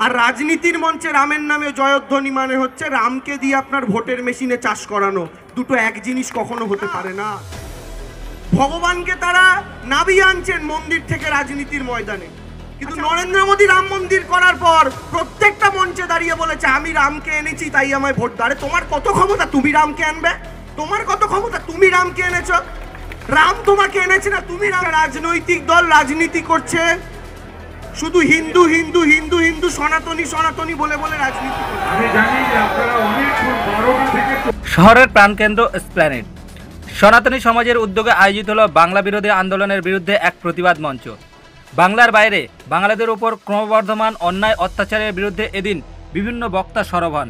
আর রাজনীতির মঞ্চে রামের নামে জয়ধ্বনি মানে হচ্ছে রামকে দিয়ে আপনার ভোটের মেশিনে চাষ করানো। দুটো এক জিনিস কখনো হতে পারে না। ভগবানকে তারা নামিয়ে আনছেন মন্দির থেকে রাজনীতির ময়দানে, কিন্তু নরেন্দ্র মোদী রাম মন্দির করার পর প্রত্যেকটা মঞ্চে দাঁড়িয়ে বলেছে আমি রামকে এনেছি তাই আমায় ভোট দাও। আরে তোমার কত ক্ষমতা তুমি রামকে আনবে? তোমার কত ক্ষমতা তুমি রামকে এনেছো? রাম তোমাকে এনেছে না তুমি রাম। রাজনৈতিক দল রাজনীতি করছে, শুধু হিন্দু হিন্দু হিন্দু হিন্দু সনাতনী সনাতনী বলে বলে রাজনীতি করছে। আমি জানি যে আপনারা অনেকক্ষণ 12টা থেকে শহরের প্রাণকেন্দ্র এসপ্ল্যানেড সনাতনী সমাজের উদ্যোগে আয়োজিত হল বাংলা বিরোধী আন্দোলনের বিরুদ্ধে এক প্রতিবাদ মঞ্চ। বাংলার বাইরে বাঙালিদের উপর ক্রমবর্ধমান অন্যায় অত্যাচারের বিরুদ্ধে এদিন বিভিন্ন বক্তা সরব হন।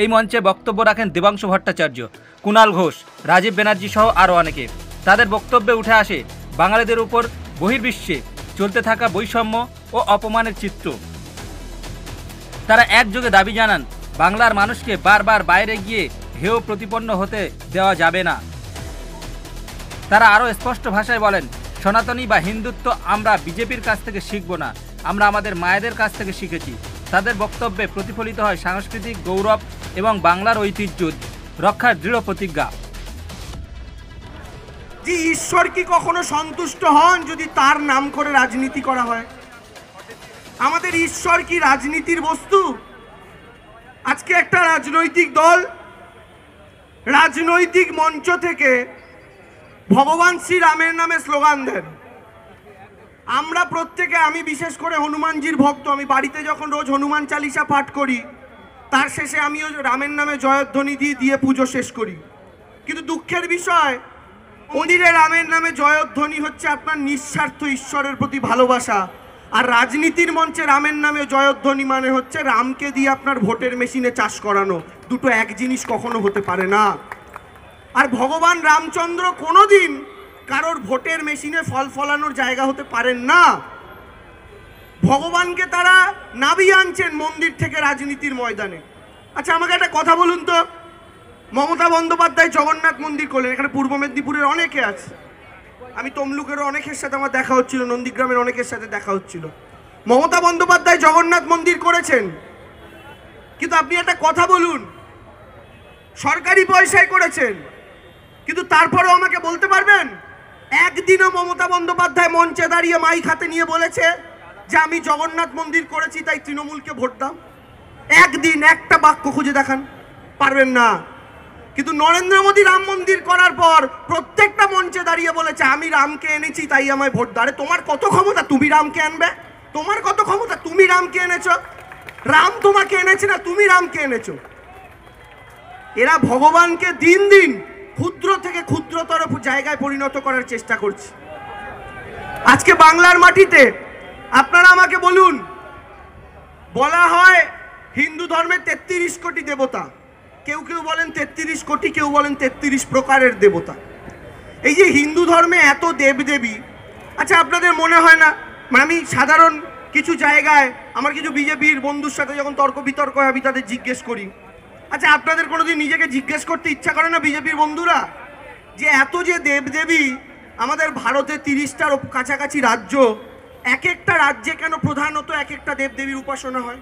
এই মঞ্চে বক্তব্য রাখেন দেবাংশু ভট্টাচার্য, কুণাল ঘোষ, রাজীব ব্যানার্জি সহ আরও অনেকে। তাদের বক্তব্যে উঠে আসে বাঙালিদের উপর বহির্বিশ্বে চলতে থাকা বৈষম্য ও অপমানের চিত্র। তারা একযোগে দাবি জানান বাংলার মানুষকে বারবার বাইরে গিয়ে হেয় প্রতিপন্ন হতে দেওয়া যাবে না। তারা আরও স্পষ্ট ভাষায় বলেন, সনাতনী বা হিন্দুত্ব আমরা বিজেপির কাছ থেকে শিখব না, আমরা আমাদের মায়েদের কাছ থেকে শিখেছি। তাদের বক্তব্যে প্রতিফলিত হয় সাংস্কৃতিক গৌরব এবং বাংলার ঐতিহ্য রক্ষার দৃঢ় প্রতিজ্ঞা। যে ঈশ্বর কি কখনো সন্তুষ্ট হন যদি তার নাম করে রাজনীতি করা হয়? আমাদের ঈশ্বর কি রাজনীতির বস্তু? আজকে একটা রাজনৈতিক দল রাজনৈতিক মঞ্চ থেকে ভগবান শ্রী রামের নামে স্লোগান দেন। আমরা প্রত্যেকে, আমি বিশেষ করে হনুমানজির ভক্ত, আমি বাড়িতে যখন রোজ হনুমান চালিসা পাঠ করি তার শেষে আমিও রামের নামে জয়ধ্বনি দিয়ে পুজো শেষ করি। কিন্তু দুঃখের বিষয়, মন্দিরে রামের নামে জয়ধ্বনি হচ্ছে আপনার নিঃস্বার্থ ঈশ্বরের প্রতি ভালোবাসা, আর রাজনীতির মঞ্চে রামের নামে জয়ধ্বনি মানে হচ্ছে রামকে দিয়ে আপনার ভোটের মেশিনে চাষ করানো। দুটো এক জিনিস কখনো হতে পারে না। আর ভগবান রামচন্দ্র কোনোদিন কারোর ভোটের মেশিনে ফল ফলানোর জায়গা হতে পারেন না। ভগবানকে তারা নামিয়ে আনছেন মন্দির থেকে রাজনীতির ময়দানে। আচ্ছা আমাকে একটা কথা বলুন তো, মমতা বন্দ্যোপাধ্যায় জগন্নাথ মন্দির করলেন, এখানে পূর্ব মেদিনীপুরের অনেকে আছে, আমি তমলুকেরও অনেকের সাথে আমার দেখা হচ্ছিল, নন্দীগ্রামের অনেকের সাথে দেখা হচ্ছিল। মমতা বন্দ্যোপাধ্যায় জগন্নাথ মন্দির করেছেন, কিন্তু আপনি একটা কথা বলুন, সরকারি পয়সায় করেছেন, কিন্তু তারপরেও আমাকে বলতে পারবেন একদিনও মমতা বন্দ্যোপাধ্যায় মঞ্চে দাঁড়িয়ে মাইক হাতে নিয়ে বলেছে যে আমি জগন্নাথ মন্দির করেছি তাই তৃণমূলকে ভোট দাও? একদিন একটা বাক্য খুঁজে দেখান, পারবেন না। কিন্তু নরেন্দ্র মোদী রাম মন্দির করার পর প্রত্যেকটা মঞ্চে দাঁড়িয়ে বলেছে আমি রামকে এনেছি তাই আমায় ভোট দাও। আরে তোমার কত ক্ষমতা তুমি রামকে আনবে? তোমার কত ক্ষমতা তুমি রামকে এনেছো? রাম তোমাকে এনেছে না তুমি রামকে এনেছো। এরা ভগবানকে দিন দিন ক্ষুদ্র থেকে ক্ষুদ্রতর জায়গায় পরিণত করার চেষ্টা করছে। আজকে বাংলার মাটিতে আপনারা আমাকে বলুন, বলা হয় হিন্দু ধর্মে 33 কোটি দেবতা, কেউ কেউ বলেন 33 কোটি, কেউ বলেন 33 প্রকারের দেবতা। এই যে হিন্দু ধর্মে এত দেবদেবী, আচ্ছা আপনাদের মনে হয় না, আমি সাধারণ কিছু জায়গায় আমার কিছু বিজেপির বন্ধুর সাথে যখন তর্ক বিতর্ক হয় আমি তাদের জিজ্ঞেস করি, আচ্ছা আপনাদের কোনোদিন নিজেকে জিজ্ঞেস করতে ইচ্ছা করে না বিজেপির বন্ধুরা, যে এত যে দেবদেবী আমাদের ভারতে 30টার কাছাকাছি রাজ্য, এক একটা রাজ্যে কেন প্রধানত এক একটা দেবদেবীর উপাসনা হয়?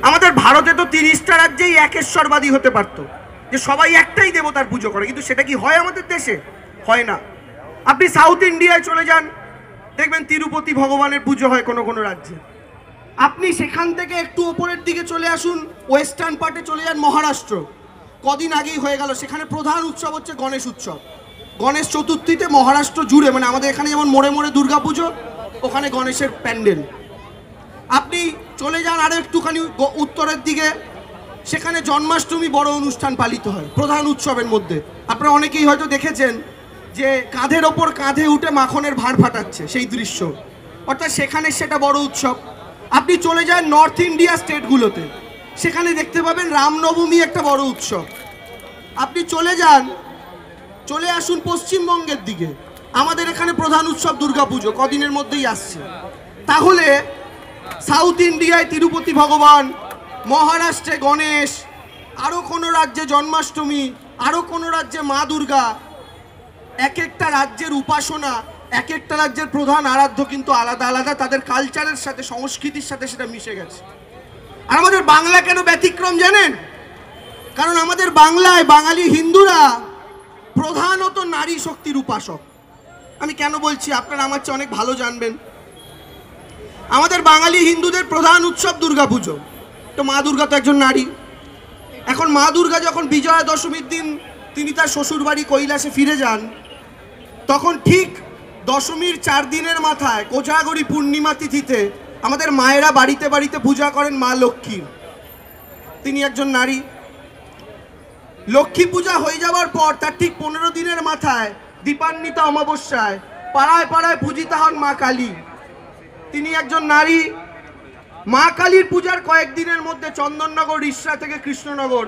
আমাদের ভারতে তো 30টা রাজ্যেই একেশ্বরবাদী হতে পারত, যে সবাই একটাই দেবতার পুজো করে, কিন্তু সেটা কি হয় আমাদের দেশে? হয় না। আপনি সাউথ ইন্ডিয়ায় চলে যান, দেখবেন তিরুপতি ভগবানের পুজো হয় কোনো কোনো রাজ্যে। আপনি সেখান থেকে একটু ওপরের দিকে চলে আসুন, ওয়েস্টার্ন পার্টে চলে যান মহারাষ্ট্র, কদিন আগেই হয়ে গেল, সেখানে প্রধান উৎসব হচ্ছে গণেশ উৎসব। গণেশ চতুর্থীতে মহারাষ্ট্র জুড়ে, মানে আমাদের এখানে যেমন মোড়ে মোড়ে দুর্গা পুজো, ওখানে গণেশের প্যান্ডেল। আপনি চলে যান আরও একটুখানি উত্তরের দিকে, সেখানে জন্মাষ্টমী বড় অনুষ্ঠান পালিত হয় প্রধান উৎসবের মধ্যে। আপনারা অনেকেই হয়তো দেখেছেন যে কাঁধের ওপর কাঁধে উঠে মাখনের ভাঁড় ফাটাচ্ছে সেই দৃশ্য, অর্থাৎ সেখানে সেটা বড় উৎসব। আপনি চলে যান নর্থ ইন্ডিয়া স্টেটগুলোতে, সেখানে দেখতে পাবেন রামনবমী একটা বড় উৎসব। আপনি চলে আসুন পশ্চিমবঙ্গের দিকে, আমাদের এখানে প্রধান উৎসব দুর্গাপুজো, কদিনের মধ্যেই আসছে। তাহলে সাউথ ইন্ডিয়ায় তিরুপতি ভগবান, মহারাষ্ট্রে গণেশ, আরও কোনো রাজ্যে জন্মাষ্টমী, আরও কোনো রাজ্যে মা দুর্গা, এক একটা রাজ্যের উপাসনা এক একটা রাজ্যের প্রধান আরাধ্য কিন্তু আলাদা আলাদা, তাদের কালচারের সাথে সংস্কৃতির সাথে সেটা মিশে গেছে। আর আমাদের বাংলা কেন ব্যতিক্রম জানেন? কারণ আমাদের বাংলায় বাঙালি হিন্দুরা প্রধানত নারী শক্তির উপাসক। আমি কেন বলছি আপনারা আমার চেয়ে অনেক ভালো জানবেন। আমাদের বাঙালি হিন্দুদের প্রধান উৎসব দুর্গাপুজো, তো মা দুর্গা তো একজন নারী। এখন মা দুর্গা যখন বিজয়া দশমীর দিন তিনি তার শ্বশুরবাড়ি কৈলাসে ফিরে যান, তখন ঠিক দশমীর 4 দিনের মাথায় কোজাগরী পূর্ণিমা তিথিতে আমাদের মায়েরা বাড়িতে বাড়িতে পূজা করেন মা লক্ষ্মীর। তিনি একজন নারী। লক্ষ্মী পূজা হয়ে যাওয়ার পর তার ঠিক 15 দিনের মাথায় দীপান্বিতা অমাবস্যায় পাড়ায় পাড়ায় পূজিতা হন মা কালী। তিনি একজন নারী। মা কালীর পূজার কয়েকদিনের মধ্যে চন্দননগর, রিষড়া থেকে কৃষ্ণনগর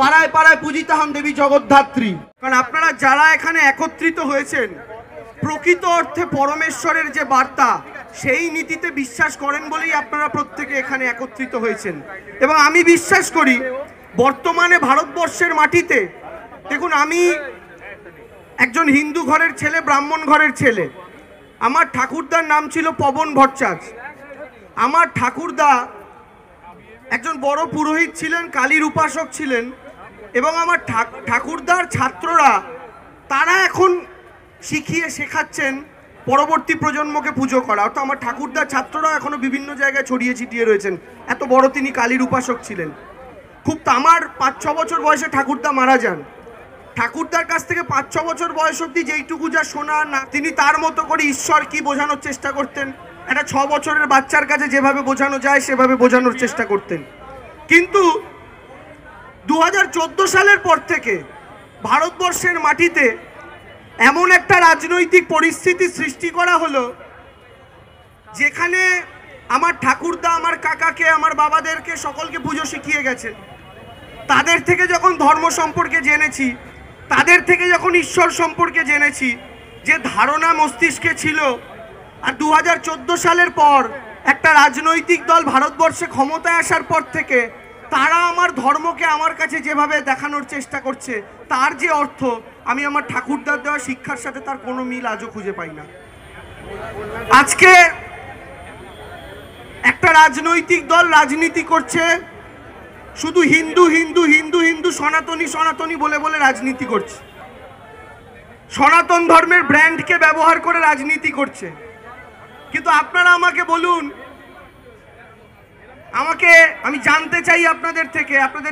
পাড়ায় পাড়ায় পূজিতা হন দেবী জগদ্ধাত্রী। কারণ আপনারা যারা এখানে একত্রিত হয়েছেন, প্রকৃত অর্থে পরমেশ্বরের যে বার্তা সেই নীতিতে বিশ্বাস করেন বলেই আপনারা প্রত্যেকে এখানে একত্রিত হয়েছেন। এবং আমি বিশ্বাস করি বর্তমানে ভারতবর্ষের মাটিতে, দেখুন আমি একজন হিন্দু ঘরের ছেলে, ব্রাহ্মণ ঘরের ছেলে। আমার ঠাকুরদার নাম ছিল পবন ভট্টাচার্য। আমার ঠাকুরদা একজন বড় পুরোহিত ছিলেন, কালীর উপাসক ছিলেন। এবং আমার ঠাকুরদার ছাত্ররা তারা এখন শিখিয়ে শেখাচ্ছেন পরবর্তী প্রজন্মকে পুজো করা। অর্থাৎ আমার ঠাকুরদার ছাত্ররা এখনো বিভিন্ন জায়গায় ছড়িয়ে ছিটিয়ে রয়েছেন, এত বড় তিনি কালীর উপাসক ছিলেন। খুব আমার 5-6 বছর বয়সে ঠাকুরদা মারা যান। ঠাকুরদার কাছ থেকে 5-6 বছর বয়স অবধি যেইটুকু যা শোনা না, তিনি তার মতো করে ঈশ্বর কি বোঝানোর চেষ্টা করতেন, একটা 6 বছরের বাচ্চার কাছে যেভাবে বোঝানো যায় সেভাবে বোঝানোর চেষ্টা করতেন। কিন্তু 2014 সালের পর থেকে ভারতবর্ষের মাটিতে এমন একটা রাজনৈতিক পরিস্থিতি সৃষ্টি করা হলো যেখানে আমার ঠাকুরদা আমার কাকাকে, আমার বাবাদেরকে সকলকে পুজো শিখিয়ে গেছেন। তাদের থেকে যখন ধর্ম সম্পর্কে জেনেছি, তাদের থেকে যখন ঈশ্বর সম্পর্কে জেনেছি, যে ধারণা মস্তিষ্কে ছিল, আর 2014 সালের পর একটা রাজনৈতিক দল ভারতবর্ষে ক্ষমতায় আসার পর থেকে তারা আমার ধর্মকে আমার কাছে যেভাবে দেখানোর চেষ্টা করছে, তার যে অর্থ আমি আমার ঠাকুরদার দেওয়া শিক্ষার সাথে তার কোনো মিল আজও খুঁজে পাই না। আজকে একটা রাজনৈতিক দল রাজনীতি করছে, শুধু হিন্দু হিন্দু হিন্দু হিন্দু, সনাতনী সনাতনী বলে বলে রাজনীতি করছে, সনাতন ধর্মের ব্র্যান্ডকে ব্যবহার করে রাজনীতি করছে। কিন্তু আপনারা আমাকে বলুন, আমি জানতে চাই আপনাদের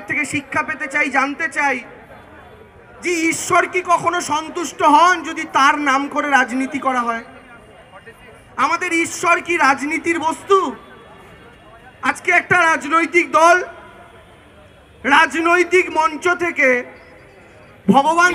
থেকে শিক্ষা পেতে চাই, জানতে চাই যে ঈশ্বর কি কখনো সন্তুষ্ট হন যদি তার নাম করে রাজনীতি করা হয়? আমাদের ঈশ্বর কি রাজনীতির বস্তু? আজকে একটা রাজনৈতিক দল রাজনৈতিক মঞ্চ থেকে ভগবান